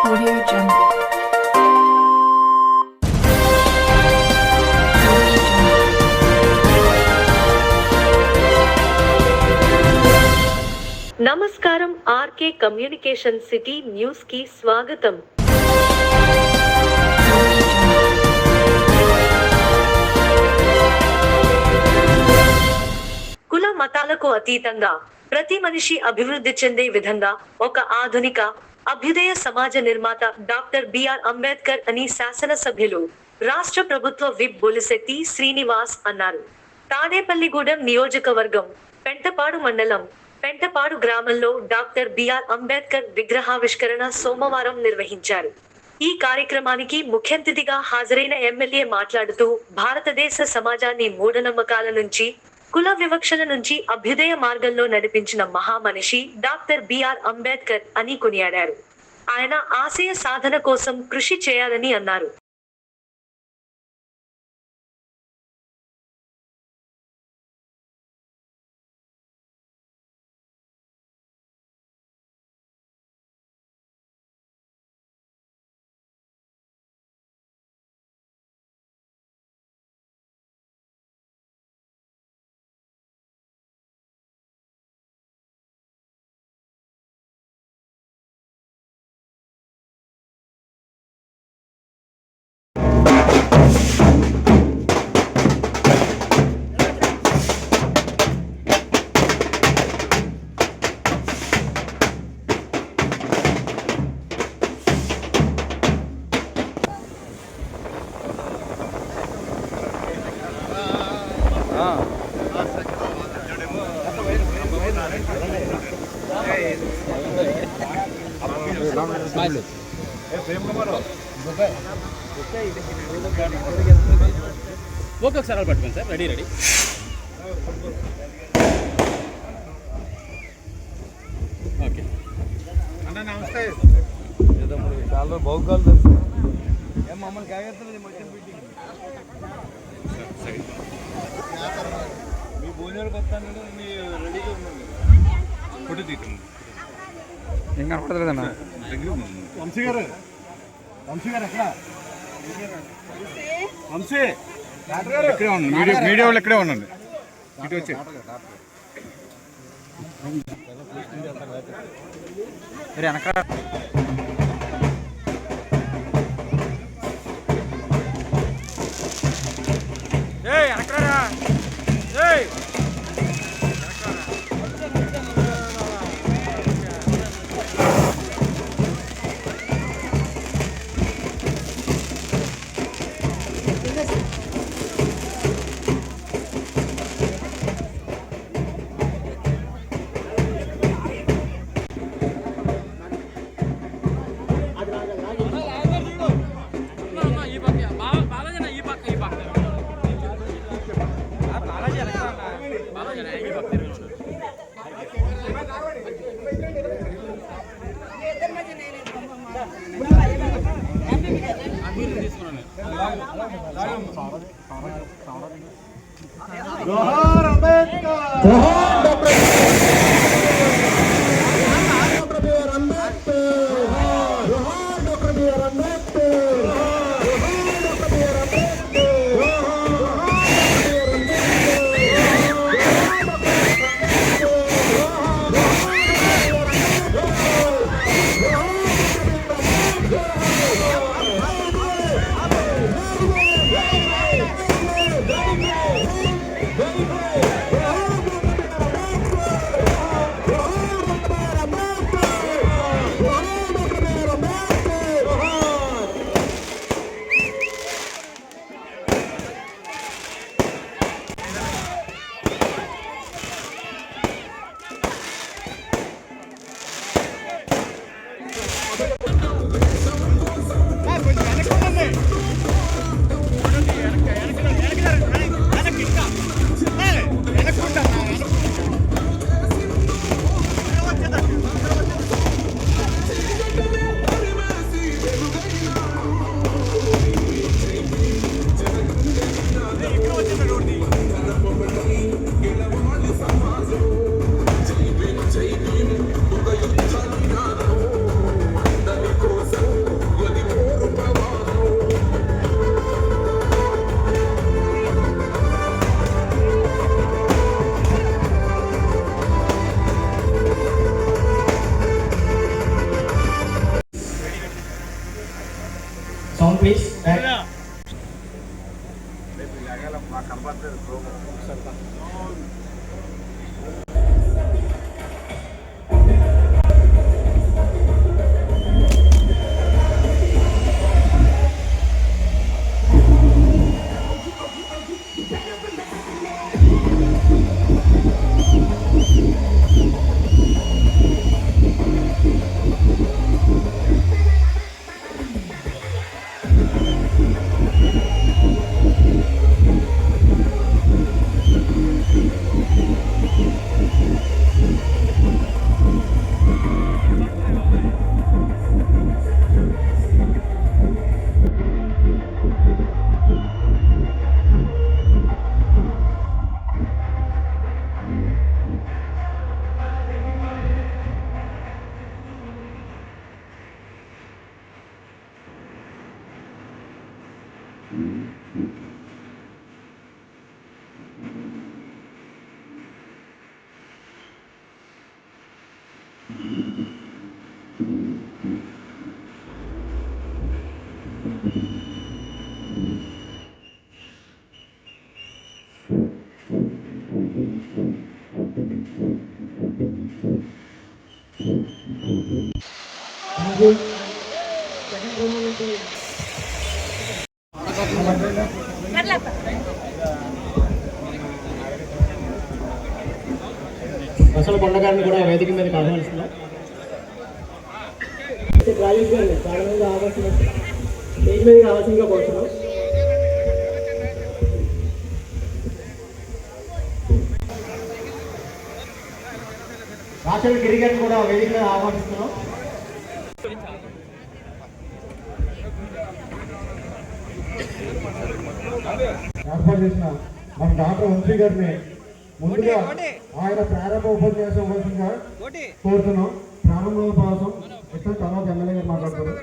Audio Jungle. నమస్కారం RK communication city news కి స్వాగతం. కుల మతాలకు అతీతంగా ప్రతి మనిషి అభివృద్ధి చెందే విధంగా ఒక ఆధునిక అభ్యుదయ సమాజ నిర్మాత డాక్టర్ బిఆర్ అంబేద్కర్ అని శాసనసభ్యులు రాష్ట్ర ప్రభుత్వ విప్ బొలిశెట్టి శ్రీనివాస్ అన్నారు. తాడేపల్లిగూడెం నియోజకవర్గం పెంటపాడు మండలం పెంటపాడు గ్రామంలో డాక్టర్ బిఆర్ అంబేద్కర్ విగ్రహావిష్కరణ సోమవారం నిర్వహించారు. ఈ కార్యక్రమానికి ముఖ్య అతిథిగా హాజరైన ఎమ్మెల్యే మాట్లాడుతూ భారతదేశ సమాజాన్ని మూఢనమ్మకాల నుంచి, కుల వివక్షల నుంచి అభ్యుదయ మార్గంలో నడిపించిన మహామనిషి డాక్టర్ బిఆర్ అంబేద్కర్ అని కొనియాడారు. ఆయన ఆశయ సాధన కోసం కృషి చేయాలని అన్నారు. ఓకే, ఒకసారి పట్టుకోండి సార్. రెడీ. ఓకే అన్న నమస్తే. చాలా బాగుంది తెలుసు. ఏం మమ్మల్ని కాగేస్తుంది మొత్తం మీటింగ్. మీ భోజనాలకు వస్తాను, మీ రెడీగా ఉన్నాను. ఫోటో తీసుకోండి. ఏం కనపడలేదన్న. వంశీ గారు ఎక్కడ? వంశీ ఇక్కడే ఉండండి. మీడియా వాళ్ళు ఇక్కడే ఉండండి. ఇటు వచ్చి వెనక వెనకరా. జోహార్ అంబేద్కర్. Sound please. Back. అసలు కొండగారిని కూడా వేదిక మీదకి ఆహ్వానిస్తున్నాం. రాజేష్ గారిని చాలా మంది ఆహ్వానిస్తున్నాం, స్టేజ్ మీదకి ఆహ్వానించగా కోరుతున్నాం. రాష్ట్ర గిరి గారిని కూడా వేదిక మీద ఆహ్వానిస్తున్నాం. ఏర్పాటు చేసిన మన డాక్టర్ వంశీ గారిని ముందుగా ఆయన ప్రారంభ ఉపన్యాసం ఇవ్వాల్సిందిగా కోరుతున్నాం. ప్రారంభోపన్యాసం ఇతర తర్వాత ఎమ్మెల్యే గారు మాట్లాడతారు.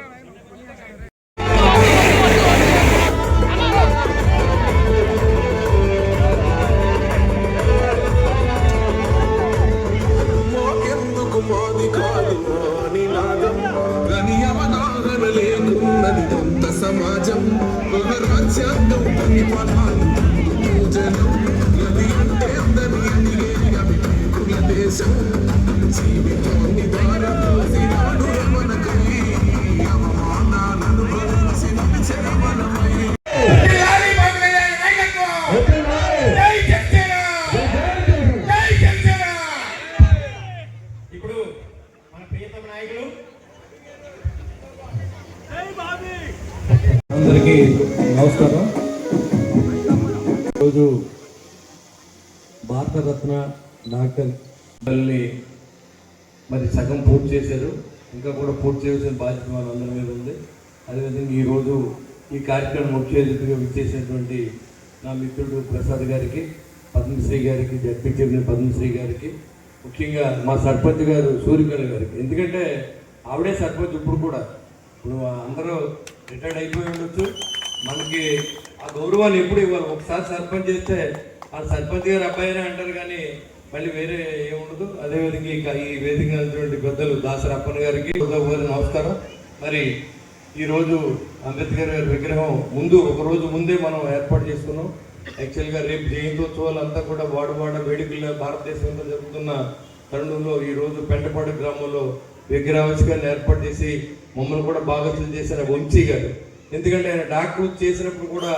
సమాజం ఒక రాజ్యాంగం కొన్ని పదాలు జనం నది అంటే అందరి కుల దేశం జీవితాన్ని దారపోసినాడు మనకై అవమానాలను భరించి నిలిచిన మనమై ఇప్పుడు మన ప్రియతమ నాయకులు అందరికీ నమస్కారం. ఈరోజు భారతరత్న డాక్టర్ మరి సగం పూర్తి చేశారు, ఇంకా కూడా పూర్తి చేయాల్సిన బాధ్యత మనందరి మీద ఉంది. అదేవిధంగా ఈరోజు ఈ కార్యక్రమం ముఖ్య అతిథిగా విచ్చేసినటువంటి నా మిత్రుడు ప్రసాద్ గారికి, పద్మశ్రీ గారికి, జడ్పీ చైర్మన్ పద్మశ్రీ గారికి, ముఖ్యంగా మా సర్పంచ్ గారు సూర్యకళ గారికి. ఎందుకంటే ఆవిడే సర్పంచ్ ఇప్పుడు కూడా. ఇప్పుడు అందరూ రిటైర్డ్ అయిపోయి ఉండొచ్చు, మనకి ఆ గౌరవాన్ని ఎప్పుడు ఇవ్వాలి. ఒకసారి సర్పంచ్ చేస్తే ఆ సర్పంచ్ గారు అబ్బాయినే అంటారు, కానీ మళ్ళీ వేరే ఏముండదు. అదేవిధంగా ఈ వేదిక పెద్దలు దాసరి అప్పన్న గారికి నమస్కారం. మరి ఈరోజు అంబేద్కర్ గారి విగ్రహం ముందు ఒకరోజు ముందే మనం ఏర్పాటు చేసుకున్నాం. యాక్చువల్గా రేపు జయంతోత్సవాలు అంతా కూడా వాడ వేడుకల్లో భారతదేశంలో జరుగుతున్న తరుణంలో ఈరోజు పెంటపాడు గ్రామంలో విగ్రహావిష్కరణ ఏర్పాటు చేసి మమ్మల్ని కూడా భాగస్వామ్యం చేసిన వంశీ గారు. ఎందుకంటే ఆయన డాక్టర్ చేసినప్పుడు కూడా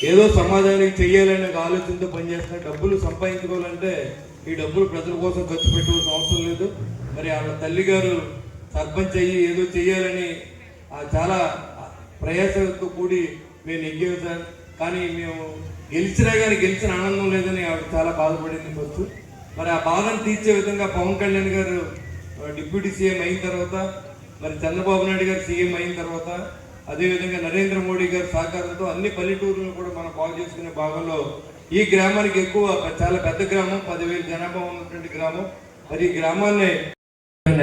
ఏదో సమాజానికి చెయ్యాలనే ఆలోచనతో పనిచేస్తున్న, డబ్బులు సంపాదించుకోవాలంటే ఈ డబ్బులు ప్రజల కోసం ఖర్చు పెట్టవలసిన అవసరం లేదు. మరి వాళ్ళ తల్లి గారు సర్పంచ్ అయ్యి ఏదో చెయ్యాలని చాలా ప్రయాసంతో కూడి మేము నెగ్గాము సార్. కానీ మేము గెలిచినా కానీ గెలిచిన ఆనందం లేదని ఆవిడ చాలా బాధపడింది ఫస్ట్. మరి ఆ బాధను తీర్చే విధంగా పవన్ కళ్యాణ్ గారు డిప్యూటీ సీఎం అయిన తర్వాత, మరి చంద్రబాబు నాయుడు గారు సీఎం అయిన తర్వాత, అదేవిధంగా నరేంద్ర మోడీ గారి సహకారంతో అన్ని పల్లెటూరులను కూడా మనం బాగు చేసుకునే భాగంలో ఈ గ్రామానికి ఎక్కువ చాలా పెద్ద గ్రామం, 10,000 జనాభా ఉన్నటువంటి గ్రామం. మరి ఈ గ్రామాన్ని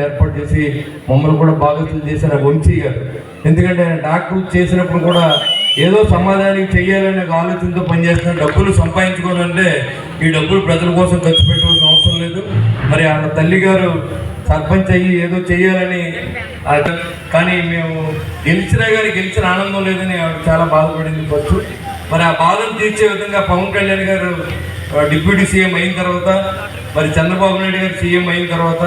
ఏర్పాటు చేసి మమ్మల్ని కూడా భాగస్వామ్యం చేసిన వంశీ గారు. ఎందుకంటే ఆయన డాక్టర్ చేసినప్పుడు కూడా ఏదో సమాజానికి చెయ్యాలనే ఆలోచనతో పనిచేస్తున్న, డబ్బులు సంపాదించుకోవాలంటే ఈ డబ్బులు ప్రజల కోసం ఖర్చు పెట్టవలసిన అవసరం లేదు. మరి వాళ్ళ తల్లి గారు సర్పంచ్ అయ్యి ఏదో చేయాలని కానీ మేము గెలిచిన ఆనందం లేదని ఆవిడ చాలా బాధపడింది ఫస్ట్. మరి ఆ బాధను తీర్చే విధంగా పవన్ కళ్యాణ్ గారు డిప్యూటీ సీఎం అయిన తర్వాత, మరి చంద్రబాబు నాయుడు గారు సీఎం అయిన తర్వాత,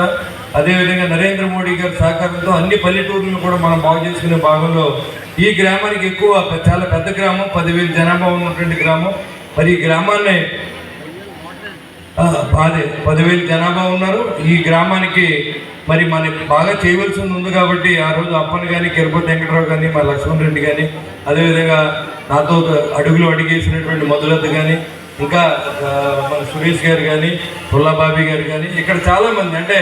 అదేవిధంగా నరేంద్ర మోడీ గారి సహకారంతో అన్ని పల్లెటూర్లను కూడా మనం బాగు చేసుకునే భాగంలో ఈ గ్రామానికి ఎక్కువ చాలా పెద్ద గ్రామం, 10,000 జనాభా ఉన్నటువంటి గ్రామం. మరి ఈ గ్రామాన్ని 10,000 జనాభా ఉన్నారు. ఈ గ్రామానికి మరి మనకి బాగా చేయవలసింది ఉంది కాబట్టి ఆ రోజు అప్పని కానీ, కిరపతి వెంకటరావు కానీ, మా లక్ష్మణ్ రెడ్డి కానీ, అదేవిధంగా నాతో అడుగులు అడిగేసినటువంటి మొదలద్దు కానీ, ఇంకా మన సురేష్ గారు కానీ, పుల్లాబాబీ గారు కానీ, ఇక్కడ చాలామంది అంటే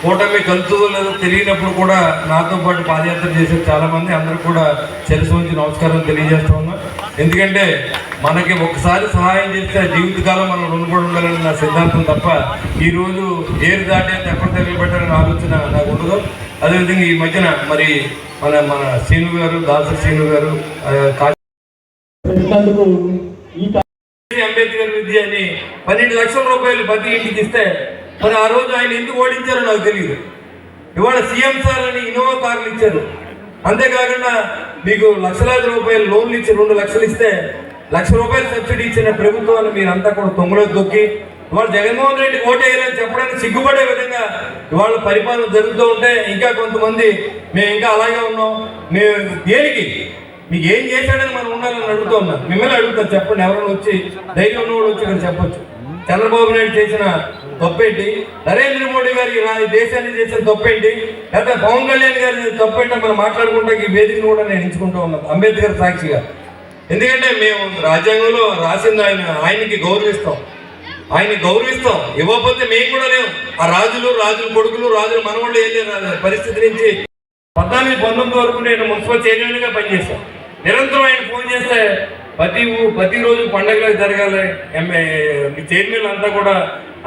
కూటమి కలుతుందో లేదో తెలియనప్పుడు కూడా నాతో పాటు పాదయాత్ర చేసే చాలామంది, అందరూ కూడా శిరస్సు ఉంచి నమస్కారం తెలియజేస్తూ ఉన్నాం. ఎందుకంటే మనకి ఒకసారి సహాయం చేస్తే జీవితకాలం మనం రుణపడి ఉండాలని నా సిద్ధాంతం తప్ప ఈరోజు ఏరు దాటి ఎక్కడ తగిలిపెట్టారని ఆలోచన నాకు ఉండదు. అదేవిధంగా ఈ మధ్యన మరి మన శ్రీను గారు, దాసరి శ్రీను గారు అంబేద్కర్ విద్య అని 12 లక్షల రూపాయలు ప్రతి ఇంటికి ఇస్తే మరి ఆ రోజు ఆయన ఎందుకు ఓడించారో నాకు తెలియదు. ఇవాళ సీఎం సార్ అని ఇన్నోవా కార్లు ఇచ్చారు. అంతేకాకుండా మీకు లక్షలాది రూపాయలు లోన్లు ఇచ్చి 2 లక్షలు ఇస్తే ₹1,00,000 సబ్సిడీ ఇచ్చిన ప్రభుత్వాన్ని మీరంతా కూడా తొంగలో దొక్కి ఇవాళ జగన్మోహన్ రెడ్డి ఓటేయాలని చెప్పడానికి సిగ్గుపడే విధంగా ఇవాళ పరిపాలన జరుగుతూ ఉంటే ఇంకా కొంతమంది మేము ఇంకా అలాగే ఉన్నాం, మేము దేనికి మీకు ఏం చేశాడని మనం ఉండాలని అడుగుతూ ఉన్నాం. మిమ్మల్ని అడుగుతారు, చెప్పండి. ఎవరైనా వచ్చి ధైర్యం ఉన్నవాడు వచ్చి ఇక్కడ చెప్పొచ్చు. చంద్రబాబు నాయుడు చేసిన తప్పేంటి, నరేంద్ర మోడీ గారి ఈ దేశాన్ని చేసిన తప్పేంటి, లేకపోతే పవన్ కళ్యాణ్ గారి తప్పేంటో మనం మాట్లాడుకుంటా ఈ వేదికను కూడా నేను ఎంచుకుంటూ ఉన్నాను అంబేద్కర్ సాక్షిగా. ఎందుకంటే మేము రాజ్యాంగంలో రాసింది ఆయనకి గౌరవిస్తాం, ఆయన్ని గౌరవిస్తాం. ఇవ్వకపోతే మేము కూడా లేవు. ఆ రాజుల కొడుకులు, రాజుల మనవాళ్ళు ఏం లేదు పరిస్థితి నుంచి 14-19 వరకు నేను మున్సిపల్ చైర్మన్గా పనిచేస్తాను. నిరంతరం ఆయన ఫోన్ చేస్తే ప్రతిరోజు పండగలకు జరగాలి, చైర్మన్లు అంతా కూడా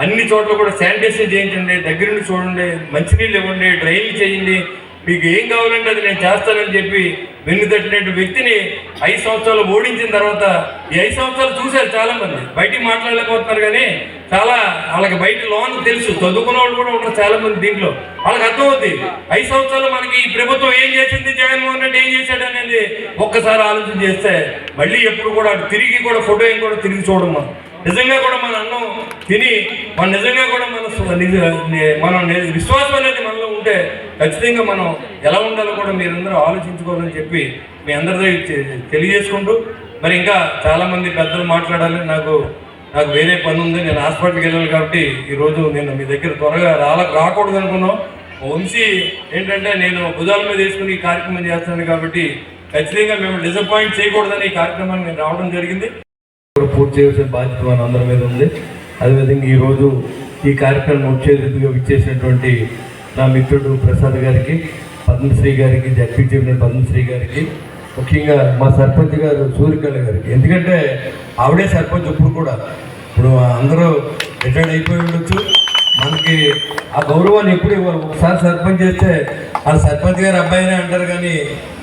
అన్ని చోట్ల కూడా శానిటైజేషన్ చేయించండి, దగ్గరుండి చూడండి, మంచినీళ్ళు ఇవ్వండి, డ్రైన్లు చేయండి, మీకు ఏం కావాలంటే అది నేను చేస్తానని చెప్పి వెన్ను తట్టినట్టు వ్యక్తిని 5 సంవత్సరాలు ఓడించిన తర్వాత ఈ 5 సంవత్సరాలు చూశారు చాలామంది. బయటికి మాట్లాడలేకపోతున్నారు కానీ చాలా వాళ్ళకి బయట లోన్ తెలుసు, చదువుకున్న వాళ్ళు కూడా ఉంటారు చాలామంది. దీంట్లో వాళ్ళకి అర్థమవుతుంది 5 సంవత్సరాలు మనకి ఈ ప్రభుత్వం ఏం చేసింది, జగన్మోహన్ రెడ్డి ఏం చేశాడు అనేది ఒక్కసారి ఆలోచన చేస్తే మళ్ళీ ఎప్పుడు కూడా తిరిగి కూడా ఫోటో ఏం కూడా తిరిగి చూడడం. మనం నిజంగా కూడా మన అన్నం తిని మన నిజంగా కూడా మన విశ్వాసం అనేది మనలో ఉంటే ఖచ్చితంగా మనం ఎలా ఉండాలో కూడా మీరందరూ ఆలోచించుకోవాలని చెప్పి మీ అందరితో తెలియజేసుకుంటూ, మరి ఇంకా చాలామంది పెద్దలు మాట్లాడాలి, నాకు వేరే పని ఉంది, నేను హాస్పిటల్కి వెళ్ళాలి కాబట్టి ఈరోజు నేను మీ దగ్గర త్వరగా రాకూడదు అనుకున్నాం. వంశీ ఏంటంటే నేను భుజాల మీద వేసుకుని ఈ కార్యక్రమం చేస్తున్నాను కాబట్టి ఖచ్చితంగా మేము డిసప్పాయింట్ చేయకూడదని ఈ కార్యక్రమాన్ని నేను రావడం జరిగింది. పూర్తి చేయాల్సిన బాధ్యత మన అందరి మీద ఉంది. అదేవిధంగా ఈరోజు ఈ కార్యక్రమం ముఖ్య అతిథిగా విచ్చేసినటువంటి నా మిత్రుడు ప్రసాద్ గారికి, పద్మశ్రీ గారికి, జడ్పీ చైర్మన్ పద్మశ్రీ గారికి, ముఖ్యంగా మా సర్పంచ్ గారు సూర్యకళ గారికి. ఎందుకంటే ఆవిడే సర్పంచ్ ఇప్పుడు అందరూ రిటైర్డ్ అయిపోయి ఉండొచ్చు, మనకి ఆ గౌరవాన్ని ఎప్పుడు ఇవ్వాలి. ఒకసారి సర్పంచ్ చేస్తే వాళ్ళ సర్పంచ్ గారు అబ్బాయినే అంటారు కానీ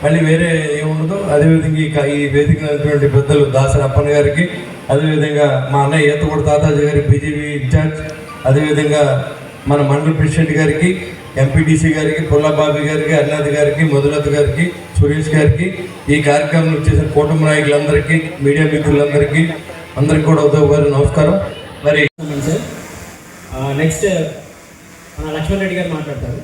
మళ్ళీ వేరే ఏముండదు. అదేవిధంగా ఈ వేదిక అయినటువంటి పెద్దలు దాసరి అప్పన్న గారికి, అదేవిధంగా మా అన్నయ్య ఈతగూడ తాతాజీ గారి బీజేపీ ఇన్ఛార్జ్, అదేవిధంగా మన మండల ప్రెసిడెంట్ గారికి, ఎంపీటీసీ గారికి, పుల్లాబాబీ గారికి, అన్నాథ్ గారికి, మధులత గారికి, సురేష్ గారికి, ఈ కార్యక్రమం వచ్చేసిన కూటమి నాయకులందరికీ, మీడియా మిత్రులందరికీ అందరికీ కూడా ఉదయ్ గారు నమస్కారం. మరి నెక్స్ట్ మన లక్ష్మణ్ రెడ్డి గారు మాట్లాడతారు.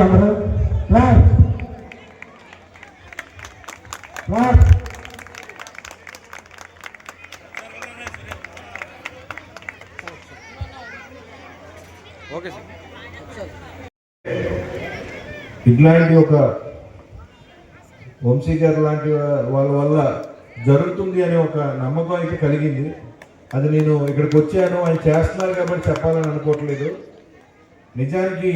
అందరూ క్లాస్ క్లాస్. Okay sir. ఇట్లాంటి ఒక వంశీ గారు లాంటి వాళ్ళ వల్ల జరుగుతుంది అనే ఒక నమ్మకం అయితే కలిగింది. అది నేను ఇక్కడికి వచ్చాను, ఆయన చేస్తున్నారు కాబట్టి చెప్పాలని అనుకోవట్లేదు. నిజానికి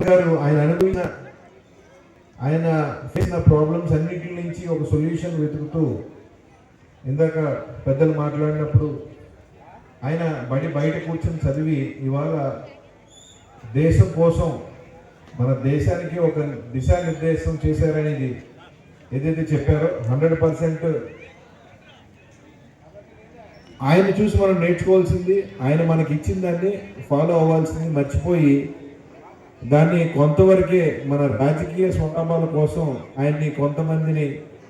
గారు ఆయన అనుభవించిన ఆయన చేసిన ప్రాబ్లమ్స్ అన్నిటి నుంచి ఒక సొల్యూషన్ వెతుకుతూ ఇందాక పెద్దలు మాట్లాడినప్పుడు ఆయన బయట కూర్చొని చదివి ఇవాళ దేశం కోసం మన దేశానికి ఒక దిశానిర్దేశం చేశారనేది ఏదైతే చెప్పారో 100% ఆయన చూసి మనం నేర్చుకోవాల్సింది, ఆయన మనకి ఇచ్చిన దాన్ని ఫాలో అవ్వాల్సింది మర్చిపోయి దాన్ని కొంతవరకే మన రాజకీయ స్వలాభాల కోసం ఆయన్ని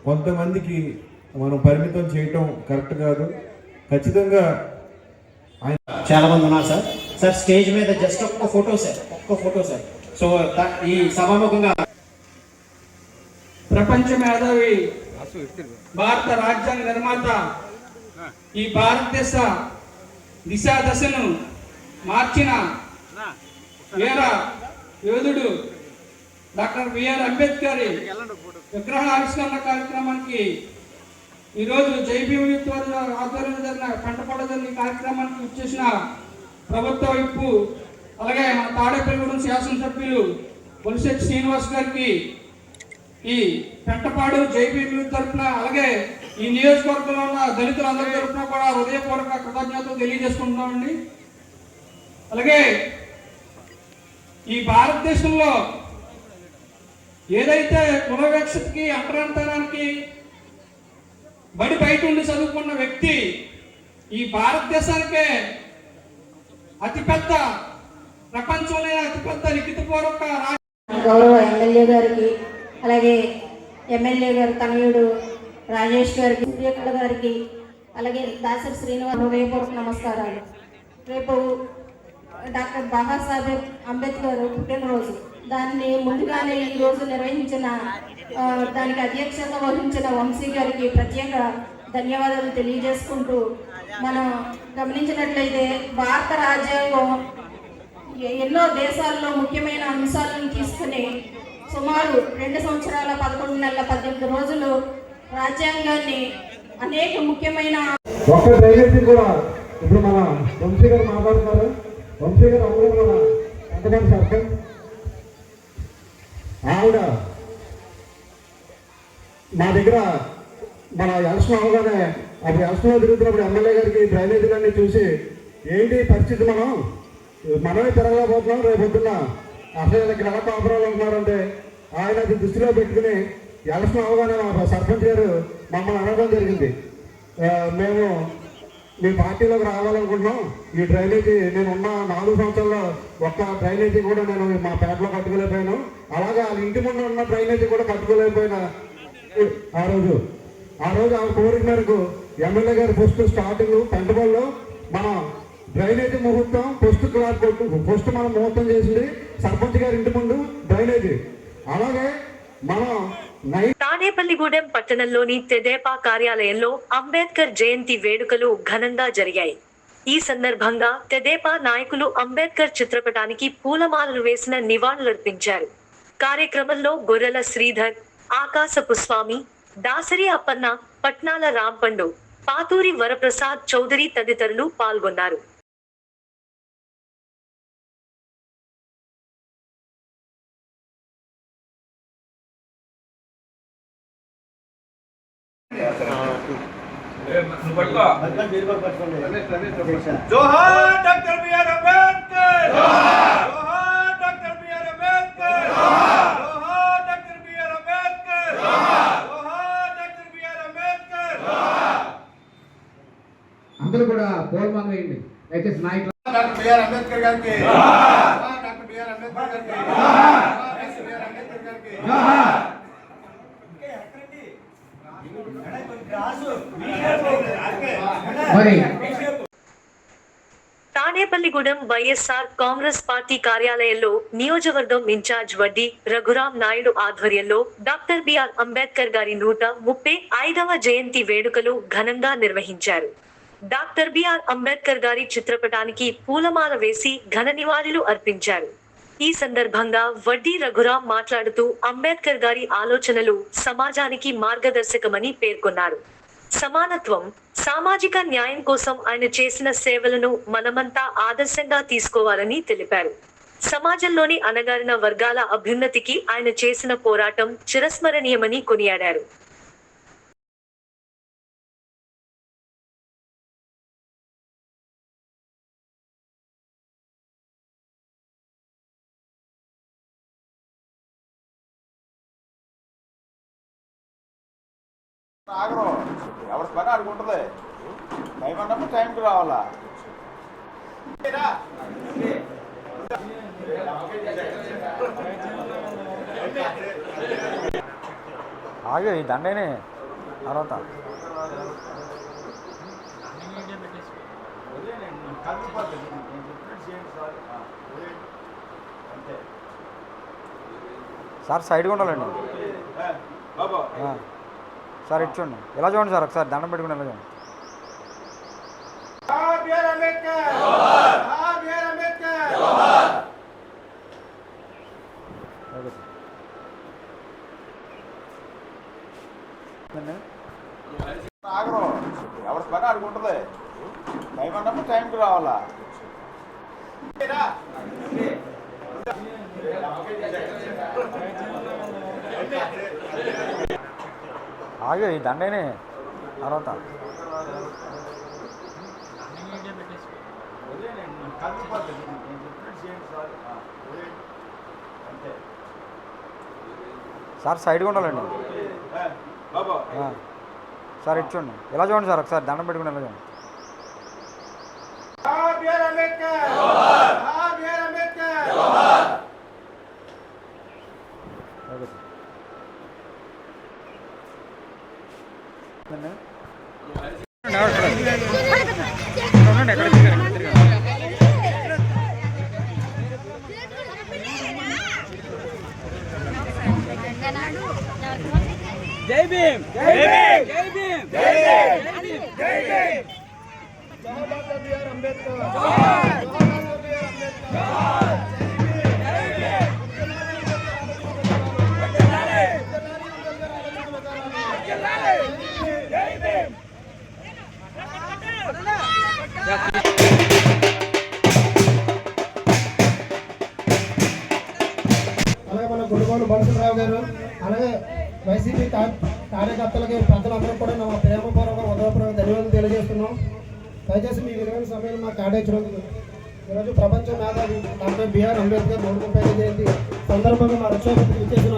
కొంతమందికి మనం పరిమితం చేయటం కరెక్ట్ కాదు. ఖచ్చితంగా ఆయన చాలా మంది ఉన్నారు సార్. సార్ స్టేజ్ మీద జస్ట్ ఒక్క ఫోటో సార్. సో ఈ సభాముఖంగా ప్రపంచ మేధావి, భారత రాజ్యాంగ నిర్మాత, ఈ భారతదేశ దిశా దశను మార్చిన వీర యోధుడు డాక్టర్ బిఆర్ అంబేద్కర్ విగ్రహ ఆవిష్కరణ కార్యక్రమానికి ఈరోజు జైభీం ఆధ్వర్యంలో జరిగిన కంటపడ జరిగిన కార్యక్రమానికి వచ్చేసిన ప్రభుత్వ వైపు, అలాగే మన తాడేపల్లిగూడెం శాసనసభ్యులు బొలిశెట్టి శ్రీనివాస్ గారికి ఈ పెంటపాడు జైభీం తరఫున, అలాగే ఈ నియోజకవర్గంలో ఉన్న దళితులందరి తరఫున కూడా హృదయపూర్వక కృతజ్ఞతలు తెలియజేసుకుంటున్నామండి. అలాగే ఈ భారతదేశంలో ఏదైతే కులవివక్షతకి, అంటరానితనానికి బడి బయట ఉండి చదువుకున్న వ్యక్తి ఈ భారతదేశానికే అతిపెద్ద, ప్రపంచంలోనే అతిపెద్ద లిఖితపూర్వక గౌరవ ఎమ్మెల్యే గారికి, అలాగే ఎమ్మెల్యే గారి తనయుడు రాజేష్ గారికి, సూర్యకళ గారికి, అలాగే దాసరి శ్రీనివాస్ హృదయపూర్వక నమస్కారాలు. రేపు డాక్టర్ బాబాసాహెబ్ అంబేద్కర్ పుట్టినరోజు. దాన్ని ముందుగానే ఈరోజు నిర్వహించిన దానికి అధ్యక్షత వహించిన వంశీ గారికి ప్రత్యేక ధన్యవాదాలు తెలియజేసుకుంటూ, మనం గమనించినట్లయితే భారత రాజ్యాంగం ఎన్నో దేశాల్లో ముఖ్యమైన అంశాలను తీసుకుని సుమారు 2 సంవత్సరాల 11 నెలల 18 రోజులు రాజ్యాంగాన్ని అనేక ముఖ్యమైన ఒక్క డ్రైనేజీ కూడా ఇప్పుడు మన వంశీ గారు మాట్లాడుతున్నారు. వంశీ గారు అందరూ మన ఎంతమంది సర్పంచ్ ఆవిడ మా దగ్గర మన ఎలక్షన్ అవగానే అప్పుడు ఎలక్షన్లో తిరుగుతున్నప్పుడు ఎమ్మెల్యే గారికి డ్రైనేజీలన్నీ చూసి ఏంటి పరిస్థితి, మనమే తిరగలేకపోతున్నాం, రేపు పొద్దున్న అసలు ఇక్కడ ఎలా కాపురాలు ఉంటున్నారంటే ఆయన అది దృష్టిలో పెట్టుకుని ఎలక్షన్ అవగానే మా సర్పంచ్ గారు మమ్మల్ని అనడం జరిగింది. మేము మీ పార్టీలోకి రావాలనుకుంటున్నాం, ఈ డ్రైనేజీ నేనున్న 4 సంవత్సరాల్లో ఒక్క డ్రైనేజీ కూడా నేను మా పేటలో కట్టుకోలేకపోయాను, అలాగే వాళ్ళ ఇంటి ముందు ఉన్న డ్రైనేజీ కూడా కట్టుకోలేకపోయినా ఆ రోజు ఆ కోరిక మేరకు ఎమ్మెల్యే గారు ఫస్ట్ స్టార్టింగ్ పెంటబల్లో మన డ్రైనేజీ ముహూర్తం ఫస్ట్ మనం ముహూర్తం చేసింది సర్పంచ్ గారి ఇంటి ముందు డ్రైనేజీ. అలాగే మనం తాడేపల్లిగూడెం పట్టణంలోని తెదేపా కార్యాలయంలో అంబేద్కర్ జయంతి వేడుకలు ఘనంగా జరిగాయి. ఈ సందర్భంగా తెదేపా నాయకులు అంబేద్కర్ చిత్రపటానికి పూలమాలలు వేసిన నివాళులర్పించారు. కార్యక్రమంలో గొర్రెల శ్రీధర్, ఆకాశపు స్వామి, దాసరి అప్పన్న, పట్నాల రాంపండు, పాతూరి వరప్రసాద్ చౌదరి తదితరులు పాల్గొన్నారు. జోహార్ డాక్టర్ బిఆర్ అంబేద్కర్, జోహార్ డాక్టర్ బిఆర్ అంబేద్కర్, జోహార్ డాక్టర్ బిఆర్ అంబేద్కర్, జోహార్ డాక్టర్ బిఆర్ అంబేద్కర్. అందరూ కూడా పూలమాల వేయండి దయచేసి నాయకులు. డాక్టర్ బిఆర్ అంబేద్కర్ గారికి జోహార్, డాక్టర్ బిఆర్ అంబేద్కర్ గారికి జోహార్, డాక్టర్ బిఆర్ అంబేద్కర్ గారికి జోహార్. మరి తాడేపల్లిగూడెం వైఎస్ఆర్ కాంగ్రెస్ పార్టీ కార్యాలయంలో నియోజకవర్గం ఇన్ఛార్జ్ వడ్డీ రఘురాం నాయుడు ఆధ్వర్యంలో డాక్టర్ బిఆర్ అంబేద్కర్ గారి 135వ జయంతి వేడుకలు ఘనంగా నిర్వహించారు. డాక్టర్ బిఆర్ అంబేద్కర్ గారి చిత్రపటానికి పూలమాల వేసి ఘన నివాళులు అర్పించారు. ఈ సందర్భంగా వడ్డీ రఘురాం మాట్లాడుతూ అంబేద్కర్ గారి ఆలోచనలు సమాజానికి మార్గదర్శకమని పేర్కొన్నారు. సమానత్వం, సామాజిక న్యాయం కోసం ఆయన చేసిన సేవలను మనమంతా ఆదర్శంగా తీసుకోవాలని తెలిపారు. సమాజంలోని అణగారిన వర్గాల అభ్యున్నతికి ఆయన చేసిన పోరాటం చిరస్మరణీయమని కొనియాడారు. ఆగరు ఎవరి పని ఆడుకుంటుంది. టైం అన్నప్పుడు టైంకి రావాలా. ఆగే ఈ దండనే తర్వాత సార్ సైడ్గా ఉండాలండి. సార్ ఇటు చూడండి, ఎలా చూడండి సార్, ఒకసారి దండం పెట్టుకుని ఎలా చూడండి. ఆగరు ఎవరి పని ఆడుకుంటుంది. టైం అన్నప్పుడు టైంకి రావాలా. ఆగే ఈ దండనే తర్వాత సార్ సైడ్గా ఉండాలండి. సార్ ఇటు చూడండి, ఎలా చూడండి సార్, ఒకసారి దండం పెట్టుకుని ఎలా చూడండి. జై భీమ్, జై భీమ్, జై భీమ్, జై భీమ్, జై భీమ్. Doctor BR Ambedkar. అలాగే మన గుడిగోలు బన్సరావు గారు, అలాగే వైసీపీ కార్యకర్తలకి ప్రజలందరూ కూడా నా ప్రేమపూర్వక ఉదయపూర్వక ధన్యవాదాలు తెలియజేస్తున్నాం. దయచేసి మీ విలువైన సమయం మాకు కేటాయించినందుకు. ఈరోజు ప్రపంచ మేధావి డాక్టర్ బిఆర్ అంబేద్కర్ 135వ జయంతి సందర్భంగా మా రక్షాపతికి ఇచ్చేసిన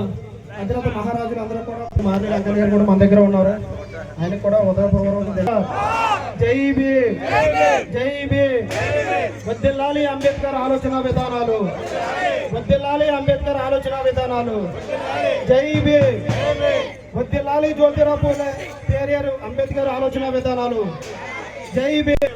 అతిరథ మహారాజులు అందరూ కూడా మారి వెంకయ్య గారు కూడా మన దగ్గర ఉన్నారు. ఆయనకు కూడా ఉదయపూర్వక జై భీమ్, జై భీమ్. వర్ధిల్లాలి అంబేద్కర్ ఆలోచన విధానాలు, వర్ధిల్లాలి అంబేద్కర్ ఆలోచన విధానాలు. జై భీమ్. వర్ధిల్లాలి జ్యోతిరావు పూలే పెరియార్ అంబేద్కర్ ఆలోచన విధానాలు. జై భీమ్.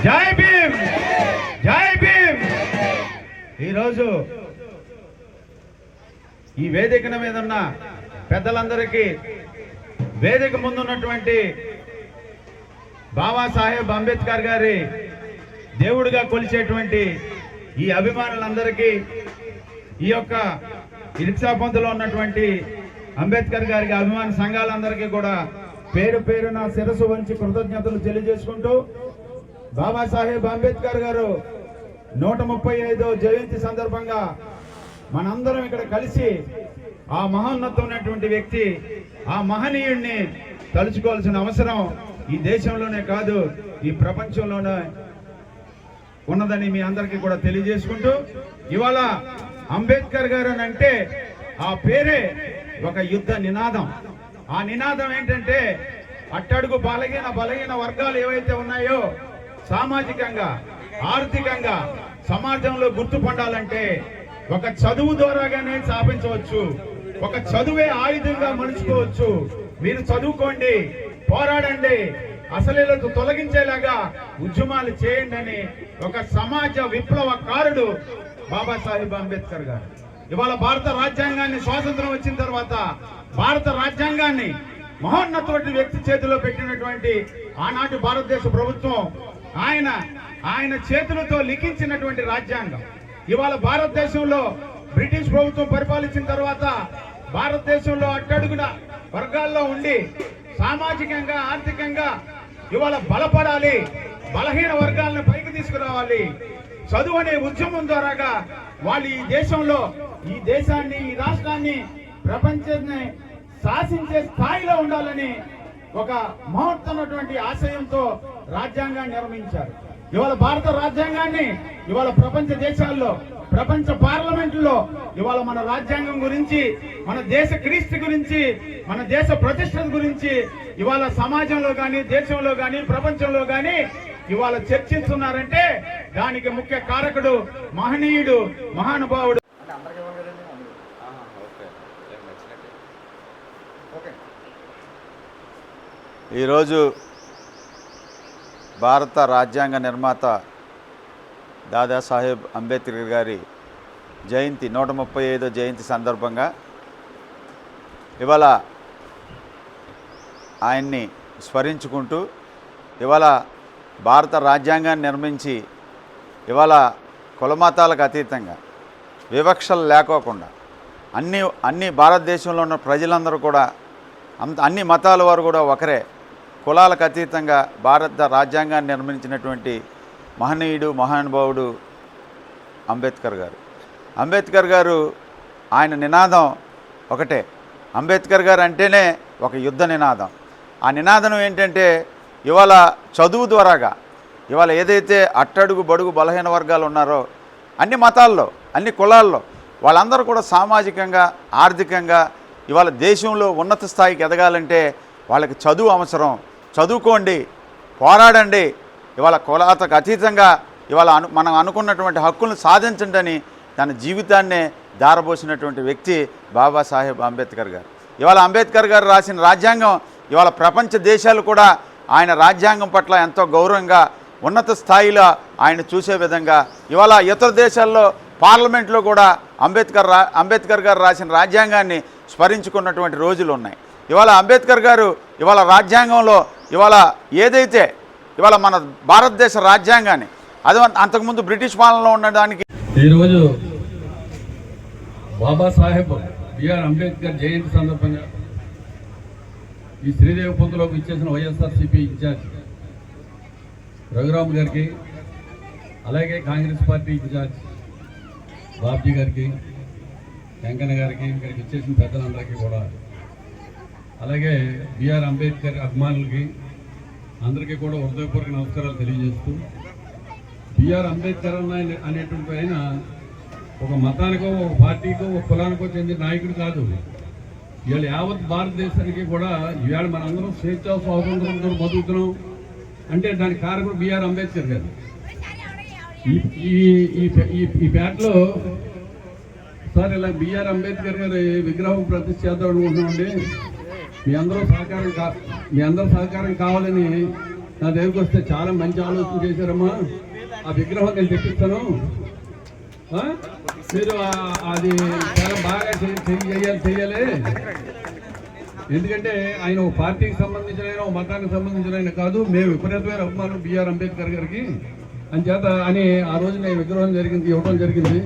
జై భీమ్, జై భీమ్. ఈరోజు ఈ వేదిక మీద ఉన్న పెద్దలందరికీ, వేదిక ముందున్నటువంటి బాబాసాహెబ్ అంబేద్కర్ గారి దేవుడిగా కొలిచేటువంటి ఈ అభిమానులందరికీ, ఈ యొక్క రిక్షా పంతులో ఉన్నటువంటి అంబేద్కర్ గారికి అభిమాన సంఘాలందరికీ కూడా పేరు పేరున శిరస్సు వంచి కృతజ్ఞతలు తెలియజేసుకుంటూ, బాబాసాహెబ్ అంబేద్కర్ గారు 135వ జయంతి సందర్భంగా మనందరం ఇక్కడ కలిసి ఆ మహోన్నతమైనటువంటి వ్యక్తి, ఆ మహనీయుడిని తలుచుకోవాల్సిన అవసరం ఈ దేశంలోనే కాదు, ఈ ప్రపంచంలోనే ఉన్నదని మీ అందరికీ కూడా తెలియజేసుకుంటూ, ఇవాళ అంబేద్కర్ గారు అని అంటే ఆ పేరే ఒక యుద్ధ నినాదం. ఆ నినాదం ఏంటంటే అట్టడుగు బలహీన వర్గాలు ఏవైతే ఉన్నాయో సామాజికంగా ఆర్థికంగా సమాజంలో గుర్తుపడాలంటే ఒక చదువు ద్వారాగానే స్థాపించవచ్చు. ఒక చదువే ఆయుధంగా మలుచుకోవచ్చు. మీరు చదువుకోండి, పోరాడండి, అసలీలకు తొలగించేలాగా ఉద్యమాలు చేయండి అని ఒక సమాజ విప్లవకారుడు బాబాసాహెబ్ అంబేద్కర్ గారు. ఇవాళ భారత రాజ్యాంగాన్ని స్వాతంత్రం వచ్చిన తర్వాత భారత రాజ్యాంగాన్ని మహోన్నతమైన వ్యక్తి చేతిలో పెట్టినటువంటి ఆనాటి భారతదేశ ప్రభుత్వం ఆయన చేతులతో లిఖించినటువంటి రాజ్యాంగం. ఇవాళ భారతదేశంలో బ్రిటిష్ ప్రభుత్వం పరిపాలించిన తర్వాత భారతదేశంలో అట్టడుగున వర్గాల్లో ఉండి సామాజికంగా ఆర్థికంగా ఇవాళ బలపడాలి, బలహీన వర్గాలను పైకి తీసుకురావాలి. చదువు అనే ఉద్యమం ద్వారాగా వాళ్ళు ఈ దేశంలో ఈ దేశాన్ని ఈ రాష్ట్రాన్ని ప్రపంచాన్ని శాసించే స్థాయిలో ఉండాలని ఒక మహత్తరమైనటువంటి ఆశయంతో రాజ్యాంగాన్ని నిర్మించారు. ఇవాళ భారత రాజ్యాంగాన్ని ఇవాళ ప్రపంచ దేశాల్లో ప్రపంచ పార్లమెంట్లో ఇవాళ మన రాజ్యాంగం గురించి, మన దేశ క్రీస్తు గురించి, మన దేశ ప్రతిష్ట గురించి ఇవాళ సమాజంలో కానీ దేశంలో కానీ ప్రపంచంలో కానీ ఇవాళ చర్చిస్తున్నారంటే దానికి ముఖ్య కారకుడు మహనీయుడు మహానుభావుడు. ఈరోజు భారత రాజ్యాంగ నిర్మాత దాదాసాహెబ్ అంబేద్కర్ గారి జయంతి 135వ జయంతి సందర్భంగా ఇవాళ ఆయన్ని స్మరించుకుంటూ ఇవాళ భారత రాజ్యాంగాన్ని నిర్మించి ఇవాళ కులమతాలకు అతీతంగా వివక్షలు లేకోకుండా అన్ని భారతదేశంలో ఉన్న ప్రజలందరూ కూడా అన్ని మతాల వారు కూడా ఒకరే, కులాలకు అతీతంగా భారత రాజ్యాంగాన్ని నిర్మించినటువంటి మహనీయుడు మహానుభావుడు అంబేద్కర్ గారు. అంబేద్కర్ గారు ఆయన నినాదం ఒకటే. అంబేద్కర్ గారు అంటేనే ఒక యుద్ధ నినాదం. ఆ నినాదం ఏంటంటే ఇవాళ చదువు ద్వారాగా ఇవాళ ఏదైతే అట్టడుగు బడుగు బలహీన వర్గాలు ఉన్నారో అన్ని మతాల్లో అన్ని కులాల్లో వాళ్ళందరూ కూడా సామాజికంగా ఆర్థికంగా ఇవాళ దేశంలో ఉన్నత స్థాయికి ఎదగాలంటే వాళ్ళకి చదువు అవసరం. చదువుకోండి, పోరాడండి, ఇవాళ కులాలకు అతీతంగా ఇవాళ మనం అనుకున్నటువంటి హక్కులను సాధించండి అని తన జీవితాన్నే దారబోసినటువంటి వ్యక్తి బాబాసాహెబ్ అంబేద్కర్ గారు. ఇవాళ అంబేద్కర్ గారు రాసిన రాజ్యాంగం ఇవాళ ప్రపంచ దేశాలు కూడా ఆయన రాజ్యాంగం పట్ల ఎంతో గౌరవంగా ఉన్నత స్థాయిలో ఆయన చూసే విధంగా ఇవాళ ఇతర దేశాల్లో పార్లమెంట్లో కూడా అంబేద్కర్ గారు రాసిన రాజ్యాంగాన్ని స్మరించుకున్నటువంటి రోజులు ఉన్నాయి. ఇవాళ అంబేద్కర్ గారు ఇవాళ రాజ్యాంగంలో ఇవాళ ఏదైతే ఇవాళ మన భారతదేశ రాజ్యాంగాన్ని అది అంతకుముందు బ్రిటిష్ పాలనలో ఉండడానికి ఈరోజు బాబాసాహెబ్ బిఆర్ అంబేద్కర్ జయంతి సందర్భంగా ఈ శ్రీదేవి పొందులోకి ఇచ్చేసిన వైఎస్ఆర్సీపీ ఇన్ఛార్జ్ రఘురామ్ గారికి, అలాగే కాంగ్రెస్ పార్టీ ఇన్ఛార్జ్ బాబ్జీ గారికి, వెంకన్న గారికి, ఇక్కడికి ఇచ్చేసిన పెద్దలందరికీ కూడా, అలాగే బిఆర్ అంబేద్కర్ అభిమానులకి అందరికీ కూడా హృదయపూర్వక నమస్కారాలు తెలియజేస్తూ, బిఆర్ అంబేద్కర్ అనేటువంటి ఆయన ఒక మతానికో ఒక పార్టీకో ఒక కులానికో చెందిన నాయకుడు కాదు. ఇవాళ యావత్ భారతదేశానికి కూడా ఇవాళ మనందరం స్వేచ్ఛ స్వాతంత్రంతో బతుకుతున్నాం అంటే దానికి కారకుడు బిఆర్ అంబేద్కర్ గారు. ఈ పేటలో సార్ ఇలా బిఆర్ అంబేద్కర్ గారి విగ్రహం ప్రతిష్ఠ చేద్దాం అనుకుంటున్నామండి, మీ అందరూ సహకారం కావాలని నా దగ్గరికి వస్తే చాలా మంచి ఆలోచన చేశారమ్మా, ఆ విగ్రహం నేను తెప్పిస్తాను, మీరు అది చాలా బాగా చెయ్యాలి. ఎందుకంటే ఆయన ఒక పార్టీకి సంబంధించిన ఆయన, ఒక మతానికి సంబంధించిన ఆయన కాదు, మేము విపరీతమైన అభిమానులు బిఆర్ అంబేద్కర్ గారికి అని చేత అని ఆ రోజు నేను విగ్రహం ఇవ్వడం జరిగింది.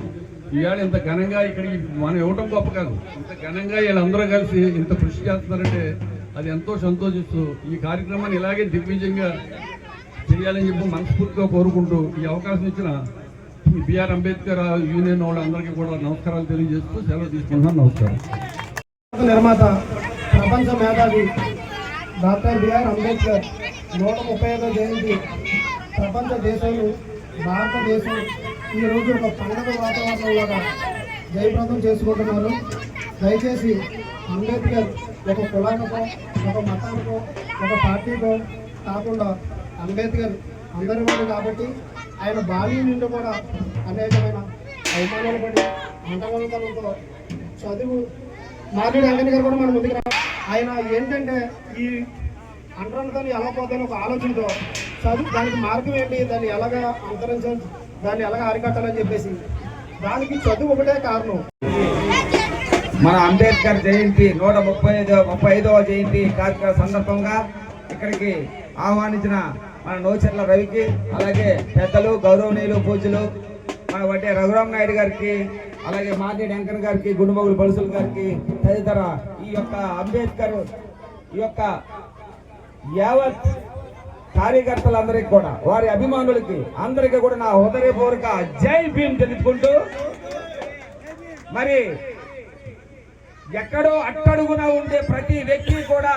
ఈవేళ ఇంత ఘనంగా ఇక్కడికి మనం ఇవ్వడం గొప్ప కాదు, ఇంత ఘనంగా వీళ్ళందరూ కలిసి ఇంత కృషి చేస్తున్నారంటే అది ఎంతో సంతోషిస్తూ ఈ కార్యక్రమాన్ని ఇలాగే దిగ్విజయంగా చేయాలని చెప్పి మనస్ఫూర్తిగా కోరుకుంటూ ఈ అవకాశం ఇచ్చిన బిఆర్ అంబేద్కర్ యూనియన్ వాళ్ళందరికీ కూడా నమస్కారాలు తెలియజేస్తూ సెలవు తీసుకుంటున్నాను. నమస్కారం. నిర్మాత ప్రపంచ మేధావి డాక్టర్ బిఆర్ అంబేద్కర్ 135వ జయంతి ప్రపంచ దేశాలు భారతదేశం ఈరోజు ఒక పండుగ వాతావరణంలాగా జయప్రదం చేసుకుంటున్నారు. దయచేసి అంబేద్కర్ ఒక కులానికో, ఒక మతానికో, ఒక పార్టీకో కాకుండా అంబేద్కర్ అందరి వాడు కాబట్టి ఆయన బాల్యం నుండి కూడా అనేకమైన అవమానాలు పడి అంటగలతనంతో చదువు మాధుడి వెంకయ్య గారు కూడా మన ముందుకు ఆయన ఏంటంటే ఈ అంటరానితనం ఎలా పోతాయని ఒక ఆలోచనతో చదువు దానికి మార్గం ఏంటి, దాన్ని ఎలాగా అంతరించాలి, దాన్ని ఎలాగ అరికట్టాలని చెప్పేసి దానికి చదువు ఒకటే కారణం. మన అంబేద్కర్ జయంతి 135వ జయంతి కార్యక్రమ సందర్భంగా ఇక్కడికి ఆహ్వానించిన మన నోచర్ల రవికి, అలాగే పెద్దలు గౌరవనీయులు పూజ్యులు మన వడ్డే రఘురామ్ నాయుడు గారికి, అలాగే మాదేడి వెంకన్న గారికి, గుండుమగులు బలుసులు గారికి, తదితర ఈ యొక్క అంబేద్కర్ ఈ యొక్క యావత్ కార్యకర్తలందరికీ కూడా, వారి అభిమానులకి అందరికీ కూడా నా హృదయపూర్వక జై భీమ్ తెలుపుకుంటూ, మరి ఎక్కడో అట్టడుగున ఉండే ప్రతి వ్యక్తి కూడా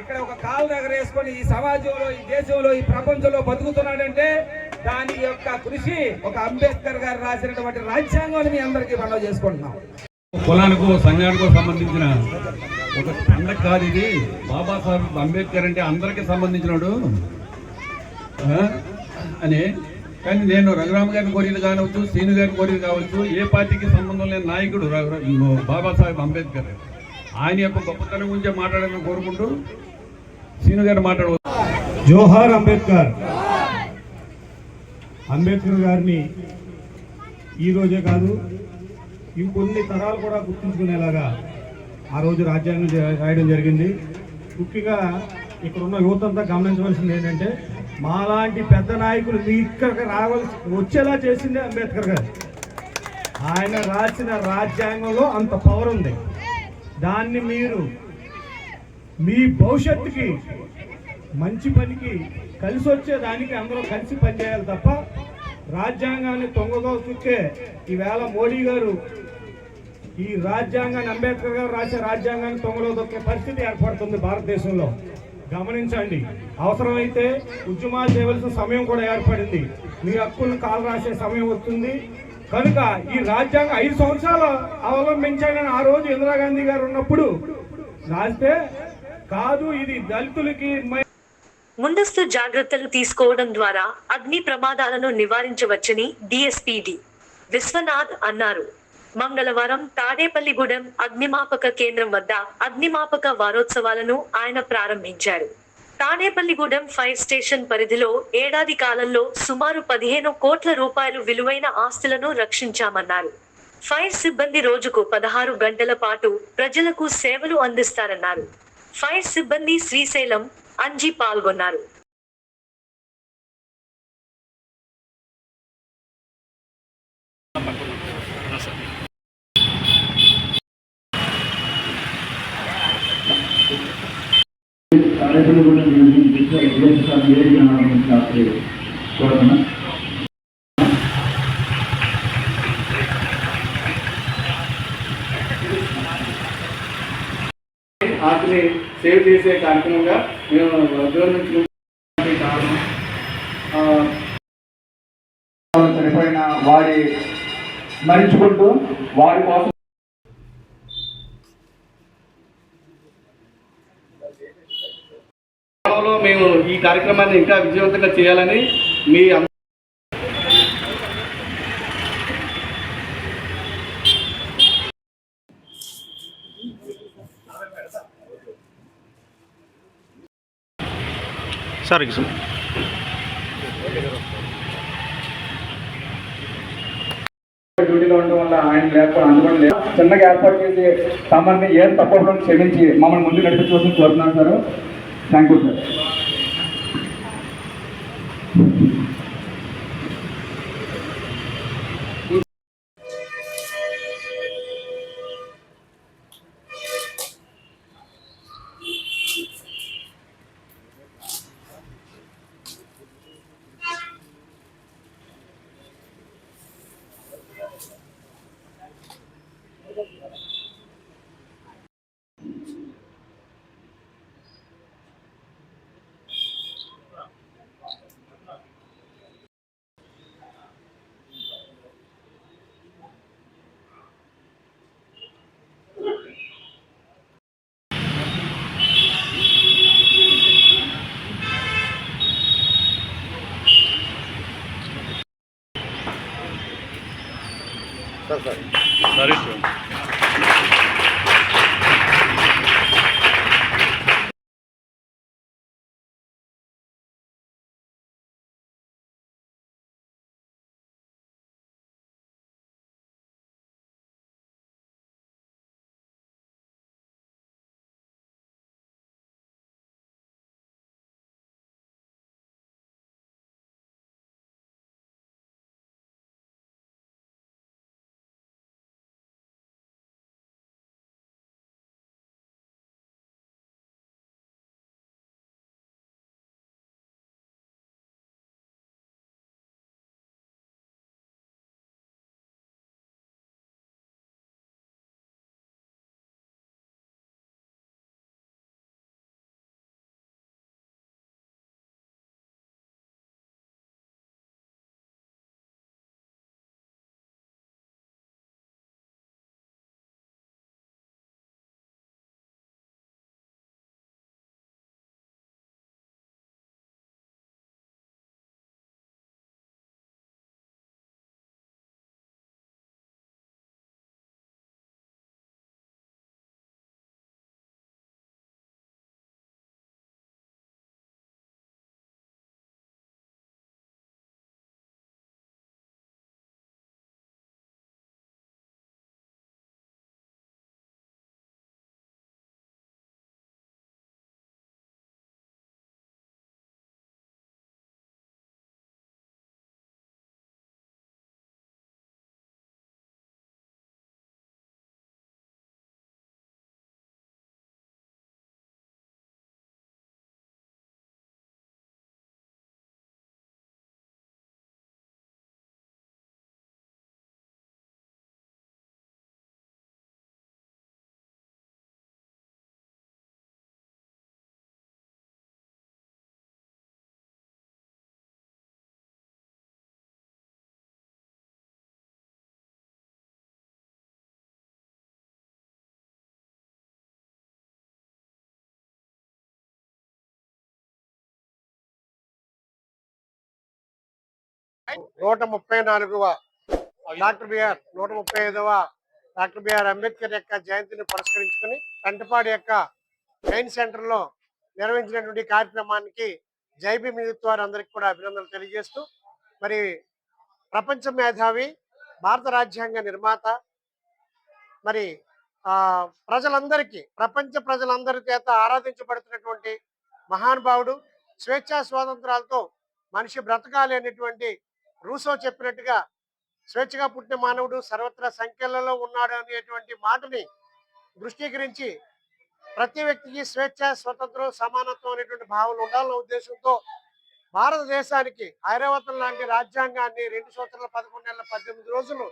ఇక్కడ ఒక కాలు ఎగరేసుకొని ఈ సమాజంలో, ఈ దేశంలో, ఈ ప్రపంచంలో బతుకుతున్నాడంటే దాని యొక్క కృషి ఒక అంబేద్కర్ గారు రాసినటువంటి రాజ్యాంగం మీ అందరికీ మనవి చేసుకుంటున్నాం. కులానికో సంఘానికో సంబంధించిన ఒక పండగ కాదు ఇది. బాబాసాహెబ్ అంబేద్కర్ అంటే అందరికీ సంబంధించినడు అని. కానీ నేను రఘురామ్ గారిని కోరిన కావచ్చు, శ్రీను గారిని కోరిన కావచ్చు, ఏ పార్టీకి సంబంధం లేని నాయకుడు బాబాసాహెబ్ అంబేద్కర్. ఆయన యొక్క గొప్పతనం గురించి మాట్లాడాలని కోరుకుంటూ శ్రీను గారు మాట్లాడవచ్చు. జోహార్ అంబేద్కర్. అంబేద్కర్ గారిని ఈరోజే కాదు ఇంకొన్ని తరాలు కూడా గుర్తుంచుకునేలాగా ఆ రోజు రాజ్యాంగం రాయడం జరిగింది. ముఖ్యంగా ఇక్కడ ఉన్న యువత అంతా గమనించవలసింది ఏంటంటే మాలాంటి పెద్ద నాయకులు మీ ఇక్కడికి వచ్చేలా చేసిందే అంబేద్కర్ గారు. ఆయన రాసిన రాజ్యాంగంలో అంత పవర్ ఉంది. దాన్ని మీరు మీ భవిష్యత్తుకి మంచి పనికి కలిసి వచ్చేదానికి అందరూ కలిసి పనిచేయాలి తప్ప రాజ్యాంగాన్ని తొంగదో చుక్కే ఈవేళ మోడీ గారు ఈ రాజ్యాంగాన్ని, అంబేద్కర్ గారు రాసే రాజ్యాంగాన్ని తొంగలో దొక్కే పరిస్థితి ఏర్పడుతుంది భారతదేశంలో. గమనించండి. అవసరమైతే ఉద్యమాలు చేయవలసిన సమయం కూడా ఏర్పడింది. మీ హక్కులను కాలు రాసే సమయం వస్తుంది. కనుక ఈ రాజ్యాంగం 5 సంవత్సరాలు అవలంబించాలని ఆ రోజు ఇందిరాగాంధీ గారు ఉన్నప్పుడు రాస్తే కాదు, ఇది దళితులకి. ముందస్తు జాగ్రత్తలు తీసుకోవడం ద్వారా అగ్ని ప్రమాదాలను నివారించవచ్చని డిఎస్పీడి విశ్వనాథ్ అన్నారు. మంగళవారం తాడేపల్లిగూడెం అగ్నిమాపక కేంద్రం వద్ద అగ్నిమాపక వారోత్సవాలను ఆయన ప్రారంభించారు. తాడేపల్లిగూడెం ఫైర్ స్టేషన్ పరిధిలో ఏడాది కాలంలో సుమారు 15 కోట్ల రూపాయలు విలువైన ఆస్తులను రక్షించామన్నారు. ఫైర్ సిబ్బంది రోజుకు 16 గంటల పాటు ప్రజలకు సేవలు అందిస్తారన్నారు. ఫైర్ సిబ్బంది శ్రీశైలం, అంజీ పాల్గొన్నారు. ఆర్టిని సేవ్ చేసే కార్యక్రమంగా మేము దూరం నుంచి కారణం చనిపోయిన వారి స్మరించుకుంటూ వారి కోసం మేము ఈ కార్యక్రమాన్ని ఇంకా విజయవంతంగా చేయాలని మీ డ్యూటీలో ఉండడం వల్ల ఆయన లేకపోతే అందుబాటు లేదు. చిన్నగా ఏర్పాటు చేసి తమని ఏం తప్పకుండా క్షమించి మమ్మల్ని ముందు నడిపించవలసింది కోరుతున్నాను సార్. Thank you sir. 134వ డాక్టర్ బిఆర్ 135వ డాక్టర్ బిఆర్ అంబేద్కర్ యొక్క జయంతిని పురస్కరించుకుని పెంటపాడు యొక్క మెయిన్ సెంటర్ లో నిర్వహించినటువంటి కార్యక్రమానికి జైబీ యూత్ వారందరికీ కూడా అభినందనలు తెలియజేస్తూ, మరి ప్రపంచ మేధావి, భారత రాజ్యాంగ నిర్మాత, మరి ప్రజలందరికీ, ప్రపంచ ప్రజలందరి చేత ఆరాధించబడుతున్నటువంటి మహానుభావుడు, స్వేచ్ఛా స్వాతంత్రాలతో మనిషి బ్రతకాలి అనేటువంటి రూసో చెప్పినట్టుగా స్వేచ్ఛగా పుట్టిన మానవుడు సర్వత్రా సంఖ్యలలో ఉన్నాడు అనేటువంటి మాటని దృష్టీకరించి ప్రతి వ్యక్తికి స్వేచ్ఛ, స్వతంత్రం, సమానత్వం అనేటువంటి భావనలు ఉండాలన్న ఉద్దేశంతో భారతదేశానికి ఐరావతం లాంటి రాజ్యాంగాన్ని 2 సంవత్సరాల 11 నెలల 18 రోజులు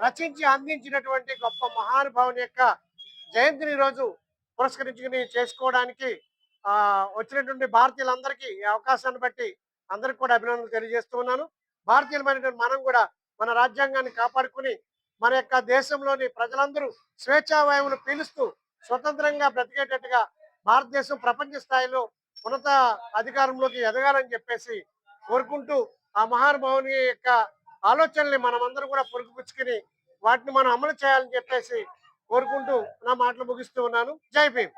రచించి అందించినటువంటి గొప్ప మహానుభావుని యొక్క జయంతిని ఈరోజు పురస్కరించుకుని చేసుకోవడానికి వచ్చినటువంటి భారతీయులందరికీ ఈ అవకాశాన్ని బట్టి అందరికి కూడా అభినందనలు తెలియజేస్తూ ఉన్నాను. భారతీయులమైనటువంటి మనం కూడా మన రాజ్యాంగాన్ని కాపాడుకుని మన యొక్క దేశంలోని ప్రజలందరూ స్వేచ్ఛావాయువులు పీలుస్తూ స్వతంత్రంగా బ్రతికేటట్టుగా భారతదేశం ప్రపంచ స్థాయిలో ఉన్నత అధికారంలోకి ఎదగాలని చెప్పేసి కోరుకుంటూ, ఆ మహానుభావుని యొక్క ఆలోచనల్ని మనమందరం కూడా పొరుగుపుచ్చుకుని వాటిని మనం అమలు చేయాలని చెప్పేసి కోరుకుంటూ నా మాటలు ముగిస్తూ ఉన్నాను. జై భీమ్.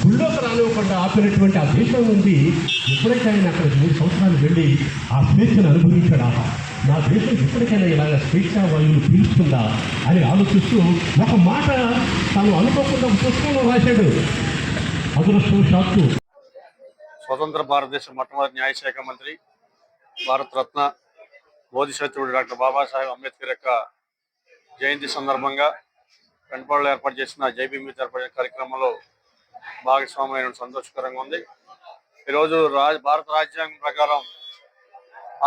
గుళ్ళోకి రానివ్వకుండా ఆపినటువంటి ఆ దేశం నుండి ఎప్పుడైతే ఆయన అక్కడ 3 సంవత్సరాలు వెళ్ళి ఆ స్వేచ్ఛను అనుభవించడా, నా దేశం ఎప్పటికైనా ఇలాగ స్వేచ్ఛా వాయువులు పీల్చుకుందా అని ఆలోచిస్తూ ఒక మాట తాను అనుకోకుండా పుస్తకంలో రాశాడు. అదృష్టవశాత్తు స్వతంత్ర భారతదేశం మొట్టమొదటి న్యాయశాఖ మంత్రి, భారతరత్న బోధిసత్వుడు డాక్టర్ బాబాసాహెబ్ అంబేద్కర్ యొక్క జయంతి సందర్భంగా పెంటపాడులో ఏర్పాటు చేసిన జైబీ యూత్ ఏర్పాటు చేసిన కార్యక్రమంలో భాగస్వామ్యం సంతోషకరంగా ఉంది. ఈరోజు భారత రాజ్యాంగం ప్రకారం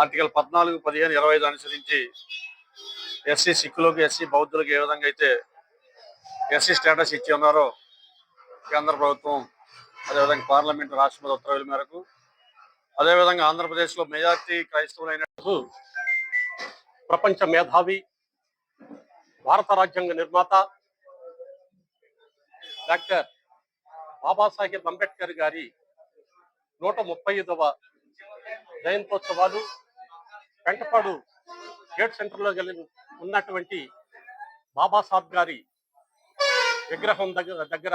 ఆర్టికల్ 14, 15, 25 అనుసరించి ఎస్సీ సిక్కులకు, ఎస్సీ బౌద్ధులకు ఏ విధంగా అయితే ఎస్సీ స్టేటస్ ఇచ్చి ఉన్నారో కేంద్ర ప్రభుత్వం, అదేవిధంగా పార్లమెంటు, రాష్ట్రపతి ఉత్తర్వుల మేరకు, అదేవిధంగా ఆంధ్రప్రదేశ్లో మెజార్టీ క్రైస్తవులైన ప్రపంచ మేధావి, భారత రాజ్యాంగ నిర్మాత డాక్టర్ బాబాసాహెబ్ అంబేద్కర్ గారి 135వ జయంతోత్సవాలు పెంటపాడు గేట్ సెంటర్లో ఉన్నటువంటి బాబాసాహెబ్ గారి విగ్రహం దగ్గర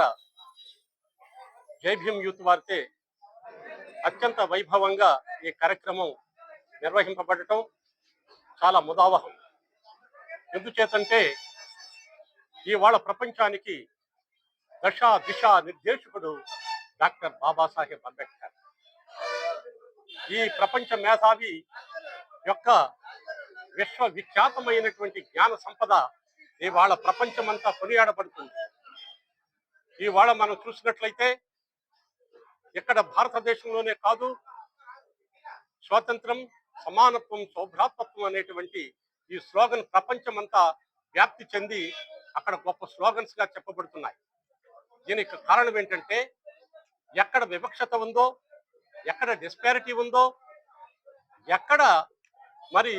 జై భీమ్ యూత్ వారితే అత్యంత వైభవంగా ఈ కార్యక్రమం నిర్వహింపబడటం చాలా ముదావహం. ఎందుచేతంటే ఇవాళ ప్రపంచానికి దశ దిశ నిర్దేశకుడు డాక్టర్ బాబాసాహెబ్ అంబేద్కర్. ఈ ప్రపంచ మేధావి యొక్క విశ్వవిఖ్యాతమైనటువంటి జ్ఞాన సంపద ఇవాళ ప్రపంచమంతా కొనియాడబడుతుంది. ఇవాళ మనం చూసినట్లయితే ఇక్కడ భారతదేశంలోనే కాదు, స్వాతంత్రం, సమానత్వం, సౌభ్రాతత్వం అనేటువంటి ఈ స్లోగన్ ప్రపంచమంతా వ్యాప్తి చెంది అక్కడ గొప్ప స్లోగన్స్ గా చెప్పబడుతున్నాయి. దీనికి కారణం ఏంటంటే ఎక్కడ వివక్షత ఉందో, ఎక్కడ డిస్పారిటీ ఉందో, ఎక్కడ మరి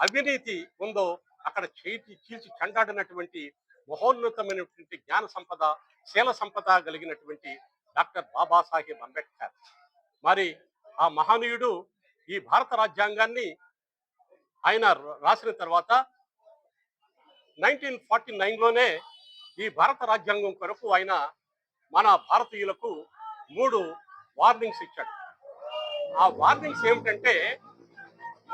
అవినీతి ఉందో అక్కడ చీల్చి చెండాడినటువంటి మహోన్నతమైనటువంటి జ్ఞాన సంపద, శీల సంపద కలిగినటువంటి డాక్టర్ బాబాసాహెబ్ అంబేద్కర్. మరి ఆ మహనీయుడు ఈ భారత రాజ్యాంగాన్ని ఆయన రాసిన తర్వాత 1949లోనే ఈ భారత రాజ్యాంగం కొరకు ఆయన మన భారతీయులకు 3 వార్నింగ్స్ ఇచ్చాడు. ఆ వార్నింగ్స్ ఏమిటంటే,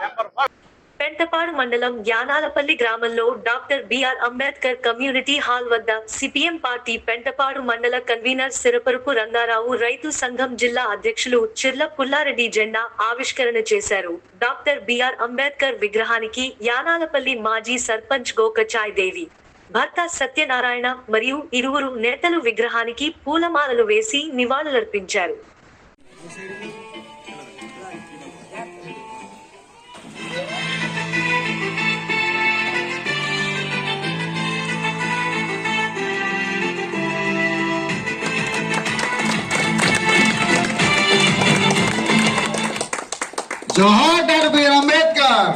నెంబర్ 1, పెంటపాడు మండలం యానాలపల్లి గ్రామంలో doctor BR Ambedkar community hall వద్ద సిపిఎం పార్టీ పెంటపాడు మండల కన్వీనర్ సిరపరుపు రంగారావు, రైతు సంఘం జిల్లా అధ్యక్షులు చిర్ల పుల్లారెడ్డి జెండా ఆవిష్కరణ చేశారు. డాక్టర్ బిఆర్ అంబేద్కర్ విగ్రహానికి యానాలపల్లి మాజీ సర్పంచ్ గోకచాయ్ దేవి, భర్త సత్యనారాయణ మరియు ఇరువురు నేతలు విగ్రహానికి పూలమాలలు వేసి నివాళులర్పించారు. జోహార్ డాక్టర్ బిఆర్ అంబేద్కర్,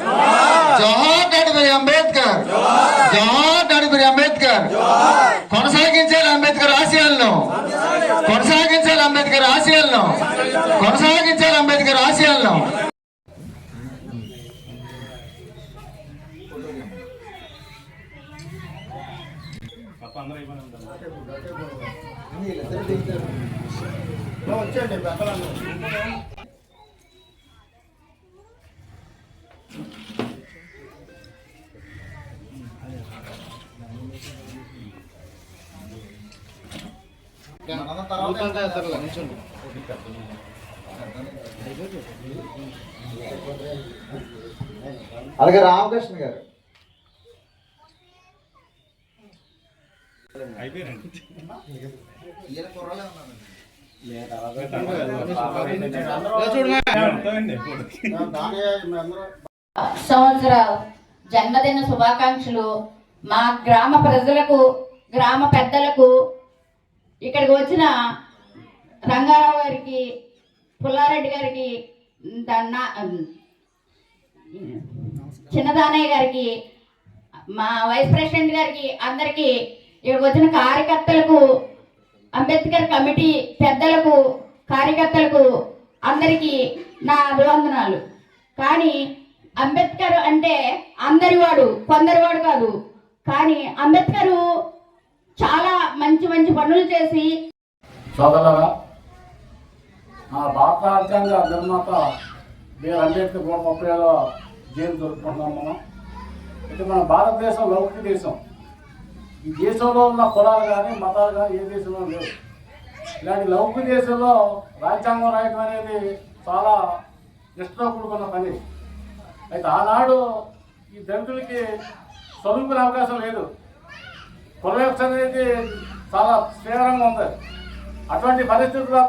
జోహార్ డాక్టర్ బిఆర్ అంబేద్కర్, జోహార్ డాక్టర్ బిఆర్ అంబేద్కర్. కొనసాగించాలి అంబేద్కర్ ఆశయాలను, కొనసాగించాలి అంబేద్కర్ ఆశయాలను, కొనసాగించాలి అంబేద్కర్ ఆశయాలను. అలాగే రామకృష్ణ గారు. సంవత్సర జన్మదిన శుభాకాంక్షలు మా గ్రామ ప్రజలకు, గ్రామ పెద్దలకు, ఇక్కడికి వచ్చిన రంగారావు గారికి, పుల్లారెడ్డి గారికి, చిన్నదానయ్య గారికి, మా వైస్ ప్రెసిడెంట్ గారికి, అందరికీ, ఇక్కడికి వచ్చిన కార్యకర్తలకు, అంబేద్కర్ కమిటీ పెద్దలకు, కార్యకర్తలకు అందరికీ నా అభివందనాలు. కానీ అంబేద్కర్ అంటే అందరివాడు, కొందరివాడు కాదు. కానీ అంబేద్కర్ చాలా మంచి మంచి పనులు చేసి. సోదరులారా, భారత రాజ్యాంగ నిర్మాత బిఆర్ అంబేద్కర్ 130వ జయంతి జరుపుకుంటున్నాం మనం. అయితే మన భారతదేశం లౌకిక దేశం. ఈ దేశంలో ఉన్న కులాలు కానీ మతాలు కానీ ఏ దేశంలో లేవు. ఇలాంటి లౌకిక దేశంలో రాజ్యాంగం రాయడం అనేది చాలా నిష్ఠతో కూడుకున్న పని. అయితే ఆనాడు ఈ దళితులకి చదువుకునే అవకాశం లేదు. కుల వ్యవస్థ అనేది చాలా తీవ్రంగా ఉంది. అటువంటి పరిస్థితుల్లో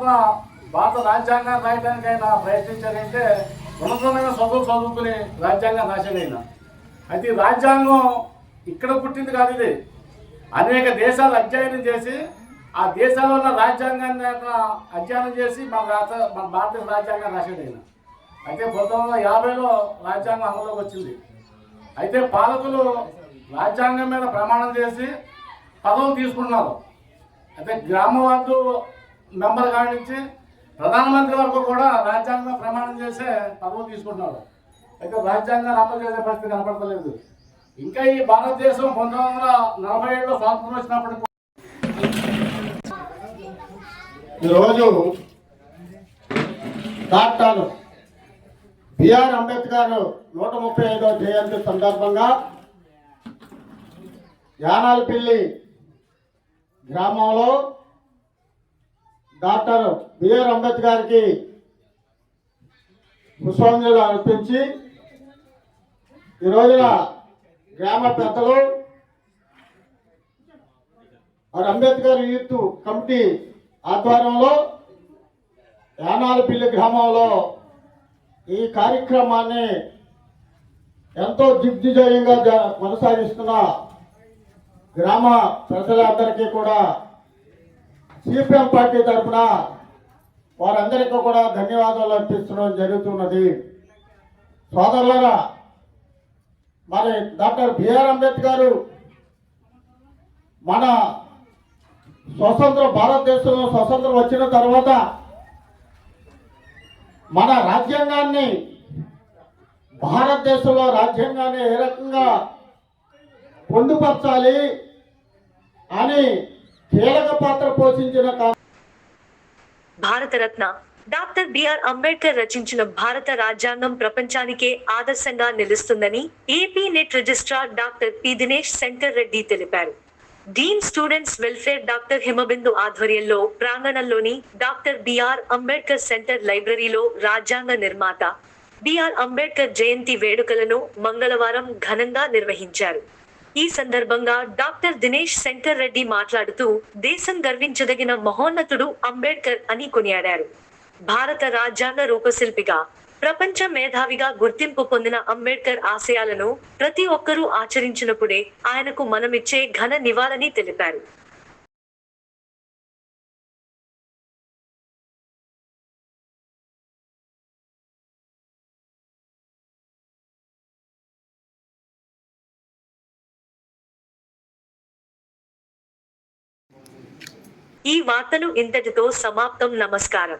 భారత రాజ్యాంగాన్ని రాయడానికి ఆయన ప్రయత్నించారంటే ఉన్నతమైన చదువుకుని రాజ్యాంగం రాశాడు. అయితే ఈ రాజ్యాంగం ఇక్కడ పుట్టింది కాదు. ఇది అనేక దేశాలు అధ్యయనం చేసి, ఆ దేశాల్లో ఉన్న రాజ్యాంగాన్ని అధ్యయనం చేసి మన భారతదేశ రాజ్యాంగాన్ని రాశాడు. అయితే 1950లో రాజ్యాంగం అమలులోకి వచ్చింది. అయితే పాలకులు రాజ్యాంగం మీద ప్రమాణం చేసి పదవులు తీసుకున్నారు. అయితే గ్రామ వార్డు మెంబర్ కాడి నుంచి ప్రధానమంత్రి వరకు కూడా రాజ్యాంగం ప్రమాణం చేసే పదవులు తీసుకుంటున్నారు. అయితే రాజ్యాంగాన్ని అమలు చేసే పరిస్థితి కనపడతలేదు. ఇంకా ఈ భారతదేశం 1947లో స్వాతంత్రం వచ్చినప్పటికీ ఈరోజు డాక్టర్ బిఆర్ అంబేద్కర్ 135వ జయంతి సందర్భంగా యానాలపల్లి గ్రామంలో డాక్టర్ బిఆర్ అంబేద్కర్కి పుష్పాంజలి అర్పించి ఈ రోజున గ్రామ పెద్దలు, అంబేద్కర్ యూత్ కమిటీ ఆధ్వర్యంలో యానాలపల్లి గ్రామంలో ఈ కార్యక్రమాన్ని ఎంతో దిగ్విజయంగా కొనసాగిస్తున్న గ్రామ ప్రజలందరికీ కూడా సిపిఎం పార్టీ తరఫున వారందరికీ కూడా ధన్యవాదాలు అర్పిస్తడం జరుగుతున్నది. సోదరులారా, మరి డాక్టర్ బిఆర్ అంబేద్కర్ మన భారతదేశంలో స్వతంత్రం వచ్చిన తర్వాత మన రాజ్యాంగాన్ని, భారతదేశంలో రాజ్యాంగాన్ని ఏ రకంగా పొందుపరచాలి అని కీలక పాత్ర పోషించిన భారతరత్న డాక్టర్ బిఆర్ అంబేద్కర్ రచించిన భారత రాజ్యాంగం ప్రపంచానికే ఆదర్శంగా నిలుస్తుందని AP NET registrar doctor P Dinesh Shankar Reddy తెలిపారు. Dean students welfare doctor Himabindu ఆధ్వర్యంలో ప్రాంగణంలోని డాక్టర్ బిఆర్ అంబేద్కర్ సెంటర్ లైబ్రరీలో రాజ్యాంగ నిర్మాత బిఆర్ అంబేద్కర్ జయంతి వేడుకలను మంగళవారం ఘనంగా నిర్వహించారు. ఈ సందర్భంగా డాక్టర్ దినేష్ శంకర్ రెడ్డి మాట్లాడుతూ, దేశం గర్వించదగిన మహోన్నతుడు అంబేద్కర్ అని కొనియాడారు. భారత రాజ్యాంగ రూపశిల్పిగా, ప్రపంచ మేధావిగా గుర్తింపు పొందిన అంబేద్కర్ ఆశయాలను ప్రతి ఒక్కరూ ఆచరించినప్పుడే ఆయనకు మనమిచ్చే ఘన నివాళని తెలిపారు. ఈ వార్తలు ఇంతటితో సమాప్తం. నమస్కారం.